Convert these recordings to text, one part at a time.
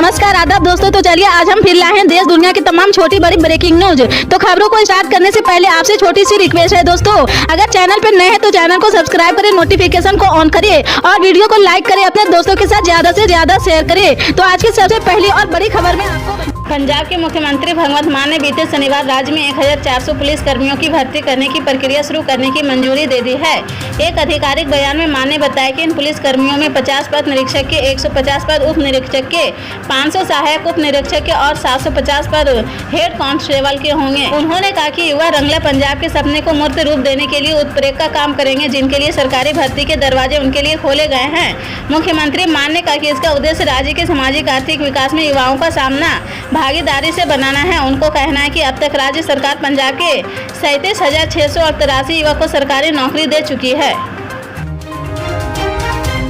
नमस्कार आदाब दोस्तों। तो चलिए आज हम फिर लाए हैं देश दुनिया की तमाम छोटी बड़ी ब्रेकिंग न्यूज। तो खबरों को स्टार्ट करने से पहले आपसे छोटी सी रिक्वेस्ट है दोस्तों, अगर चैनल पर नए हैं तो चैनल को सब्सक्राइब करें, नोटिफिकेशन को ऑन करिए और वीडियो को लाइक करें, अपने दोस्तों के साथ ज्यादा से ज्यादा शेयर करें। तो आज की सबसे पहली और बड़ी खबर में आपको पंजाब के मुख्यमंत्री भगवंत मान ने बीते शनिवार राज्य में 1400 पुलिस कर्मियों की भर्ती करने की प्रक्रिया शुरू करने की मंजूरी दे दी है। एक आधिकारिक बयान में मान ने बताया कि इन पुलिस कर्मियों में 50 पद निरीक्षक के, 150 पद उप निरीक्षक के, 500 सहायक उप निरीक्षक के और 750 पद हेड कांस्टेबल के होंगे। उन्होंने कहा कि युवा रंगला पंजाब के सपने को मूर्त रूप देने के लिए उत्प्रेरक का काम करेंगे, जिनके लिए सरकारी भर्ती के दरवाजे उनके लिए खोले गए हैं। मुख्यमंत्री मान ने कहा कि इसका उद्देश्य राज्य के सामाजिक आर्थिक विकास में युवाओं का सामना भागीदारी से बनाना है। उनको कहना है कि अब तक राज्य सरकार पंजाब के 37,683 युवक को सरकारी नौकरी दे चुकी है।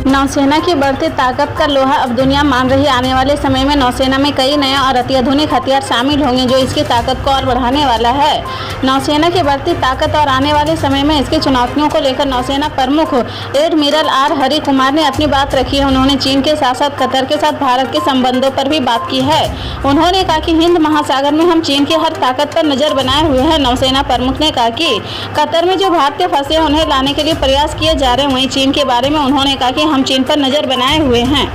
नौसेना की बढ़ती ताकत का लोहा अब दुनिया मान रही है। आने वाले समय में नौसेना में कई नए और अत्याधुनिक हथियार शामिल होंगे जो इसकी ताकत को और बढ़ाने वाला है। नौसेना की बढ़ती ताकत और आने वाले समय में इसकी चुनौतियों को लेकर नौसेना प्रमुख एडमिरल आर हरि कुमार ने अपनी बात रखी है। उन्होंने चीन के साथ साथ कतर के साथ भारत के संबंधों पर भी बात की है। उन्होंने कहा कि हिंद महासागर में हम चीन की हर ताकत पर नजर बनाए हुए हैं। नौसेना प्रमुख ने कहा कि कतर में जो भारतीय फंसे हैं उन्हें लाने के लिए प्रयास किए जा रहे हैं। वहीं चीन के बारे में उन्होंने कहा कि हम चीन पर नजर बनाए हुए हैं।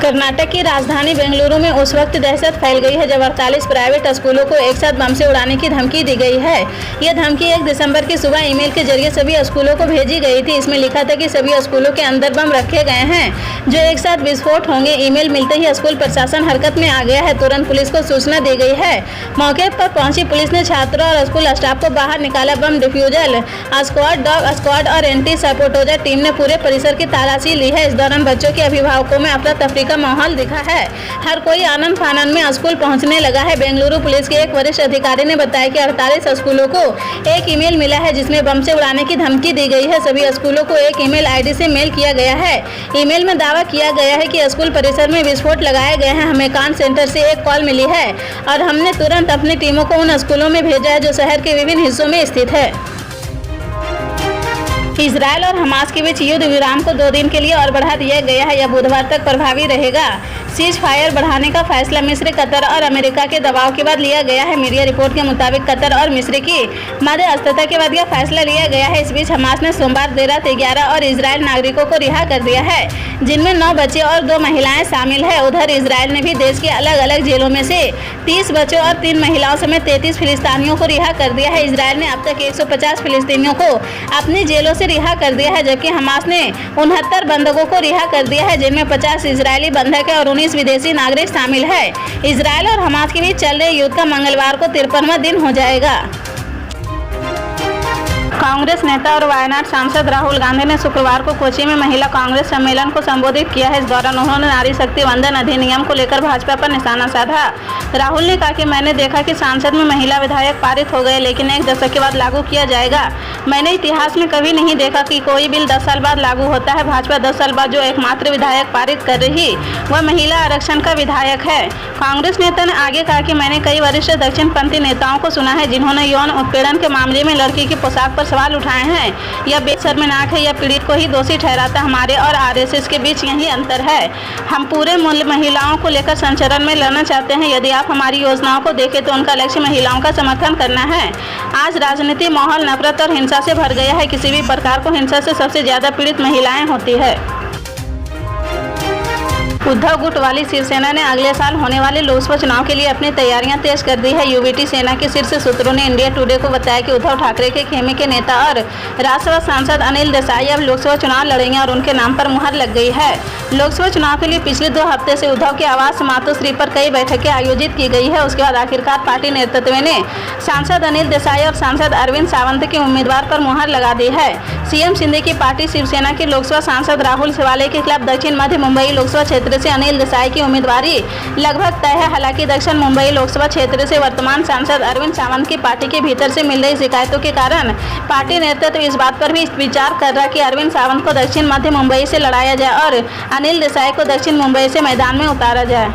कर्नाटक की राजधानी बेंगलुरु में उस वक्त दहशत फैल गई है जब 48 प्राइवेट स्कूलों को एक साथ बम से उड़ाने की धमकी दी गई है। यह धमकी 1 दिसंबर की सुबह ईमेल के जरिए सभी स्कूलों को भेजी गई थी। इसमें लिखा था कि सभी स्कूलों के अंदर बम रखे गए हैं जो एक साथ विस्फोट होंगे। ईमेल मिलते ही स्कूल प्रशासन हरकत में आ गया है। तुरंत पुलिस को सूचना दी गई है। मौके पर पहुंची पुलिस ने छात्रों और स्कूल स्टाफ को बाहर निकाला। बम डिफ्यूजल स्क्वाड, डॉग स्क्वाड और एंटी सैबोटेज टीम ने पूरे परिसर की तलाशी ली है। इस दौरान बच्चों के अभिभावकों में अफरा तफरी का माहौल दिखा है। हर कोई आनंद फानन में स्कूल पहुंचने लगा है। बेंगलुरु पुलिस के एक वरिष्ठ अधिकारी ने बताया कि 48 स्कूलों को एक ईमेल मिला है जिसमें बम से उड़ाने की धमकी दी गई है। सभी स्कूलों को एक ईमेल आईडी से मेल किया गया है। ईमेल में दावा किया गया है कि स्कूल परिसर में विस्फोट लगाए गए हैं। हमें कान सेंटर से एक कॉल मिली है और हमने तुरंत अपनी टीमों को उन स्कूलों में भेजा है जो शहर के विभिन्न हिस्सों में स्थित है। इजरायल और हमास के बीच युद्ध विराम को 2 दिन के लिए और बढ़ा दिया गया है। यह बुधवार तक प्रभावी रहेगा। सीज फायर बढ़ाने का फैसला मिस्र, कतर और अमेरिका के दबाव के बाद लिया गया है। मीडिया रिपोर्ट के मुताबिक कतर और मिस्र की मध्यस्थता के बाद यह फैसला लिया गया है। इस बीच हमास ने सोमवार देर रात 11 और इजरायल नागरिकों को रिहा कर दिया है, जिनमें 9 बच्चे और 2 महिलाएं शामिल है। उधर इजरायल ने भी देश के अलग अलग जेलों में से 30 बच्चों और 3 महिलाओं समेत 33 फिलिस्तीनियों को रिहा कर दिया है। इजरायल ने अब तक 150 फिलिस्तीनियों को अपनी जेलों से रिहा कर दिया है, जबकि हमास ने 69 बंधकों को रिहा कर दिया है, जिनमें 50 इजरायली बंधक है और 19 विदेशी नागरिक शामिल है। इजरायल और हमास के बीच चल रहे युद्ध का मंगलवार को 53वां दिन हो जाएगा। कांग्रेस नेता और वायनाड सांसद राहुल गांधी ने शुक्रवार को कोच्चि में महिला कांग्रेस सम्मेलन को संबोधित किया है। इस दौरान उन्होंने नारी शक्ति वंदन अधिनियम को लेकर भाजपा पर निशाना साधा। राहुल ने कहा कि मैंने देखा कि संसद में महिला विधायक पारित हो गए, लेकिन 1 दशक के बाद लागू किया जाएगा। मैंने इतिहास में कभी नहीं देखा कि कोई बिल 10 साल बाद लागू होता है। भाजपा 10 साल बाद जो एकमात्र विधायक पारित कर रही वह महिला आरक्षण का विधायक है। कांग्रेस नेता ने आगे कहा कि मैंने कई वरिष्ठ दक्षिणपंथी नेताओं को सुना है जिन्होंने यौन उत्पीड़न के मामले में लड़की की पोशाक पर सवाल उठाए हैं। यह बेशर्मनाक है। यह पीड़ित को ही दोषी ठहराता। हमारे और आरएसएस के बीच यही अंतर है। हम पूरे मूल्य महिलाओं को लेकर संचरण में लड़ना चाहते हैं। यदि आप हमारी योजनाओं को देखें तो उनका लक्ष्य महिलाओं का समर्थन करना है। आज राजनीति माहौल नफरत और हिंसा से भर गया है। किसी भी प्रकार को हिंसा से सबसे ज्यादा पीड़ित महिलाएं होती है। उद्धव गुट वाली शिवसेना ने अगले साल होने वाले लोकसभा चुनाव के लिए अपनी तैयारियां तेज कर दी है। यूबीटी सेना के शीर्ष सूत्रों ने इंडिया टुडे को बताया कि उद्धव ठाकरे के खेमे के नेता और राज्यसभा सांसद अनिल देसाई अब लोकसभा चुनाव लड़ेंगे और उनके नाम पर मुहर लग गई है। लोकसभा चुनाव के लिए पिछले 2 हफ्ते से उद्धव के आवास मातोश्री पर कई बैठकें आयोजित की गई है। उसके बाद आखिरकार पार्टी नेतृत्व ने सांसद अनिल देसाई और सांसद अरविंद सावंत के उम्मीदवार पर मुहर लगा दी है। सीएम शिंदे की पार्टी शिवसेना के लोकसभा सांसद राहुल शिवाले के खिलाफ दक्षिण मध्य मुंबई लोकसभा क्षेत्र से अनिल देसाई की उम्मीदवारी लगभग तय है। हालांकि दक्षिण मुंबई लोकसभा क्षेत्र से वर्तमान सांसद अरविंद सावंत की पार्टी के भीतर से मिल रही शिकायतों के कारण पार्टी नेतृत्व इस बात पर भी विचार कर रहा है कि अरविंद सावंत को दक्षिण मध्य मुंबई से लड़ाया जाए और अनिल देसाई को दक्षिण मुंबई से मैदान में उतारा जाए।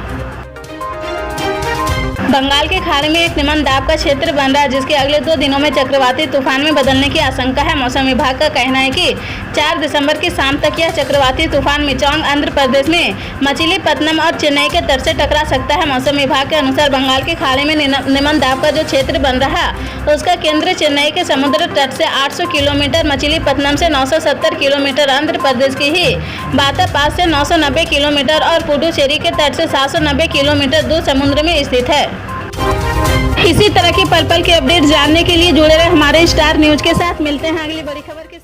बंगाल की खाड़ी में एक निम्न दाब का क्षेत्र बन रहा है, जिसके अगले 2 दिनों में चक्रवाती तूफान में बदलने की आशंका है। मौसम विभाग का कहना है कि 4 दिसंबर की शाम तक यह चक्रवाती तूफान मिचांग आंध्र प्रदेश में मछलीपट्टनम और चेन्नई के तट से टकरा सकता है। मौसम विभाग के अनुसार बंगाल की खाड़ी में निम्न दाब का जो क्षेत्र बन रहा है उसका केंद्र चेन्नई के समुद्र तट से 800 किलोमीटर, मछलीपट्टनम से 970 किलोमीटर, आंध्र प्रदेश की ही बातापास से 990 किलोमीटर और पुडुचेरी के तट से 790 किलोमीटर दूर समुद्र में स्थित है। इसी तरह की पल पल के अपडेट जानने के लिए जुड़े रहे हमारे स्टार न्यूज के साथ। मिलते हैं अगली बड़ी खबर के